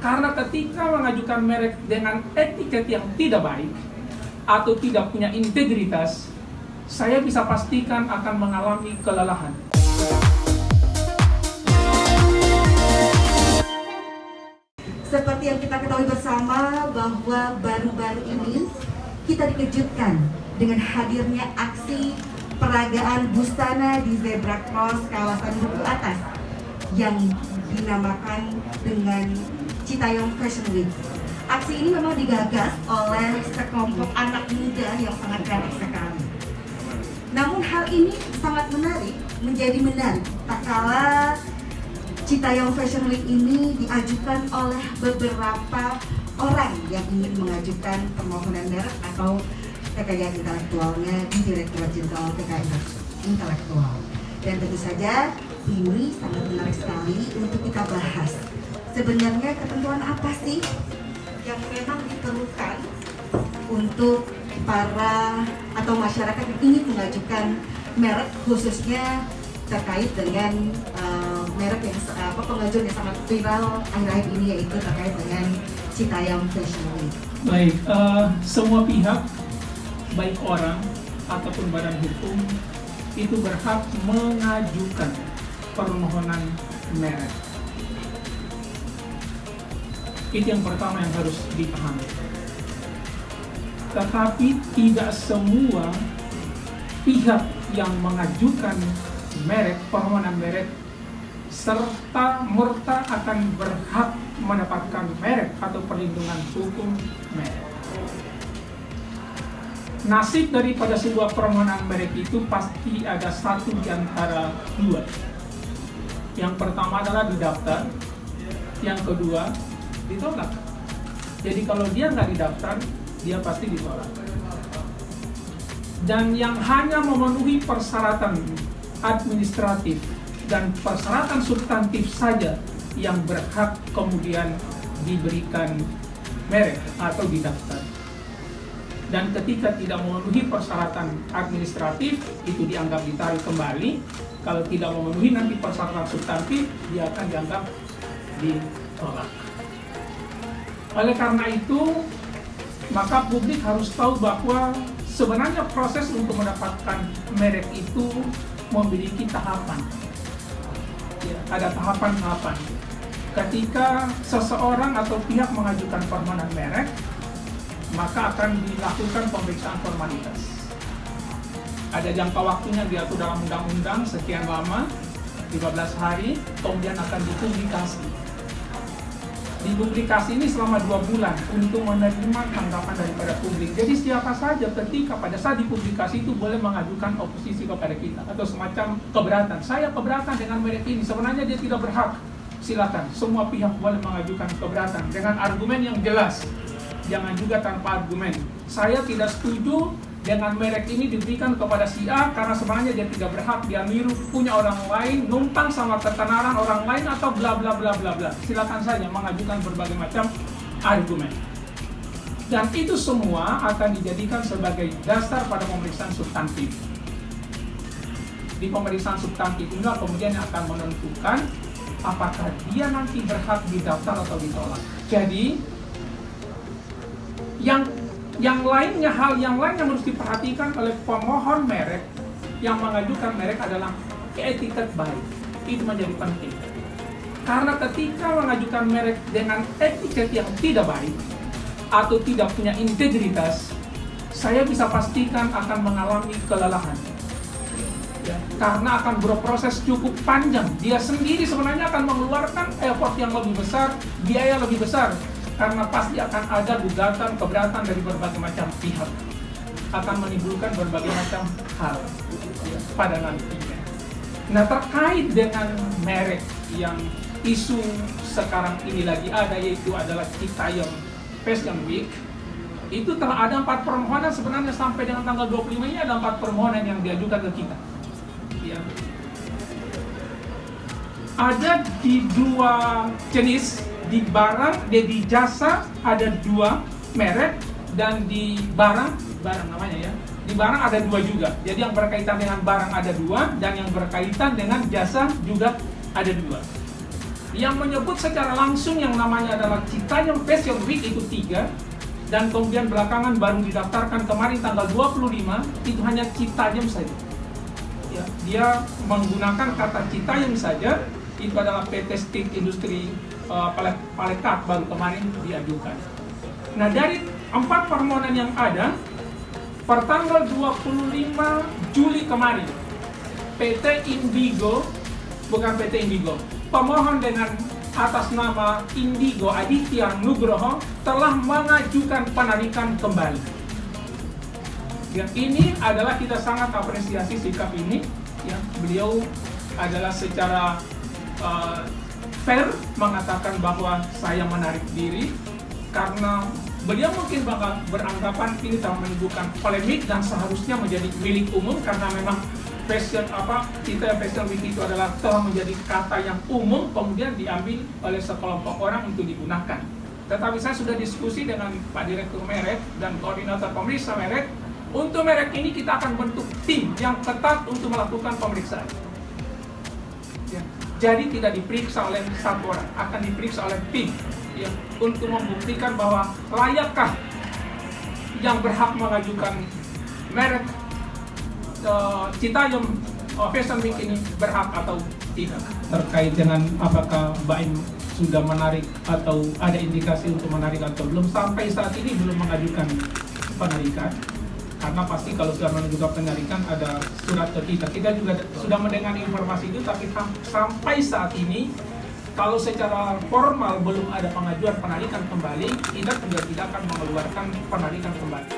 Karena ketika mengajukan merek dengan etiket yang tidak baik atau tidak punya integritas, saya bisa pastikan akan mengalami kelelahan. Seperti yang kita ketahui bersama bahwa baru-baru ini kita dikejutkan dengan hadirnya aksi peragaan busana di Zebra Cross kawasan Duku Atas yang dinamakan dengan Citayam Fashion Week. Aksi ini memang digagas oleh sekelompok anak muda yang sangat kreatif sekali. Namun hal ini sangat menarik, menjadi menarik tak kala Citayam Fashion Week ini diajukan oleh beberapa orang yang ingin mengajukan permohonan merek atau kekayaan intelektualnya di Direktorat Jenderal Kekayaan Intelektual. Dan tentu saja ini sangat menarik sekali untuk kita bahas. Sebenarnya ketentuan apa sih yang memang diperlukan untuk para atau masyarakat yang ingin mengajukan merek, khususnya terkait dengan merek yang pengajuan yang sangat viral akhir-akhir ini, yaitu terkait dengan Citayam Fashion Week. Baik, semua pihak, baik orang ataupun badan hukum, itu berhak mengajukan permohonan merek. Itu yang pertama yang harus dipahami. Tetapi tidak semua pihak yang mengajukan merek, permohonan merek, serta merta akan berhak mendapatkan merek atau perlindungan hukum merek. Nasib daripada sebuah permohonan merek itu pasti ada satu di antara dua. Yang pertama adalah didaftar, yang kedua ditolak. Jadi kalau dia nggak didaftar, dia pasti ditolak. Dan yang hanya memenuhi persyaratan administratif dan persyaratan substantif saja yang berhak kemudian diberikan merek atau didaftar. Dan ketika tidak memenuhi persyaratan administratif, itu dianggap ditarik kembali. Kalau tidak memenuhi nanti persyaratan substantif, dia akan dianggap ditolak. Oleh karena itu, maka publik harus tahu bahwa sebenarnya proses untuk mendapatkan merek itu memiliki tahapan. Ya, ada tahapan-tahapan. Ketika seseorang atau pihak mengajukan permohonan merek, maka akan dilakukan pemeriksaan formalitas. Ada jangka waktunya diatur dalam undang-undang sekian lama, 15 hari, kemudian akan dipublikasi. Dipublikasi ini selama 2 bulan untuk menerima tanggapan daripada publik. Jadi siapa saja ketika pada saat dipublikasi itu boleh mengajukan oposisi kepada kita atau semacam keberatan. Saya keberatan dengan merek ini, sebenarnya dia tidak berhak. Silakan, semua pihak boleh mengajukan keberatan dengan argumen yang jelas. Jangan juga tanpa argumen. Saya tidak setuju dengan merek ini diberikan kepada si A karena sebenarnya dia tidak berhak, dia niru punya orang lain, numpang sama ketenaran orang lain atau bla bla bla bla bla. Silakan saja mengajukan berbagai macam argumen. Dan itu semua akan dijadikan sebagai dasar pada pemeriksaan substantif. Di pemeriksaan substantif inilah kemudian yang akan menentukan apakah dia nanti berhak didaftar atau ditolak. Jadi hal yang lain yang harus diperhatikan oleh pemohon merek yang mengajukan merek adalah etiket baik. Itu menjadi penting. Karena ketika mengajukan merek dengan etiket yang tidak baik atau tidak punya integritas, saya bisa pastikan akan mengalami kelelahan. Ya, karena akan berproses cukup panjang. Dia sendiri sebenarnya akan mengeluarkan effort yang lebih besar, biaya lebih besar. Karena pasti akan ada gugatan keberatan dari berbagai macam pihak, akan menimbulkan berbagai macam hal pada nantinya. Nah, terkait dengan merek yang isu sekarang ini lagi ada, yaitu adalah Citayam Fashion Week, itu telah ada 4 permohonan sebenarnya sampai dengan tanggal 25 ini ada 4 permohonan yang diajukan ke kita. Ya. Ada di 2 jenis. Di barang, di jasa ada 2 merek, dan di barang namanya ya. Di barang ada 2 juga. Jadi yang berkaitan dengan barang ada 2, dan yang berkaitan dengan jasa juga ada 2. Yang menyebut secara langsung yang namanya adalah Citayam Fashion Week itu 3, dan kemudian belakangan baru didaftarkan kemarin tanggal 25, itu hanya Citayam saja. Ya, dia menggunakan kata Citayam saja, itu adalah PT Stik Industri Palekat baru kemarin diajukan. Nah, dari 4 permohonan yang ada, per tanggal 25 Juli kemarin, PT Indigo, bukan PT Indigo, pemohon dengan atas nama Indigo Aditya Nugroho telah mengajukan penarikan kembali. Ya, ini adalah kita sangat apresiasi sikap ini. Ya, beliau adalah secara fair mengatakan bahwa saya menarik diri karena beliau mungkin bakal beranggapan ini telah menimbulkan polemik dan seharusnya menjadi milik umum karena memang Citayam Fashion Week itu adalah telah menjadi kata yang umum kemudian diambil oleh sekelompok orang untuk digunakan. Tetapi saya sudah diskusi dengan Pak Direktur Merek dan Koordinator Pemeriksa Merek. Untuk merek ini kita akan bentuk tim yang ketat untuk melakukan pemeriksaan. Ya. Jadi tidak diperiksa oleh satu orang, akan diperiksa oleh tim ya, untuk membuktikan bahwa layakkah yang berhak mengajukan merek Citayam Fashion Week ini berhak atau tidak. Terkait dengan apakah Mbak Im sudah menarik atau ada indikasi untuk menarik atau belum, sampai saat ini belum mengajukan penarikan. Karena pasti kalau sudah mengajukan penarikan ada surat ke kita. Kita juga sudah mendengar informasi itu, tapi sampai saat ini kalau secara formal belum ada pengajuan penarikan kembali, kita juga tidak akan mengeluarkan penarikan kembali.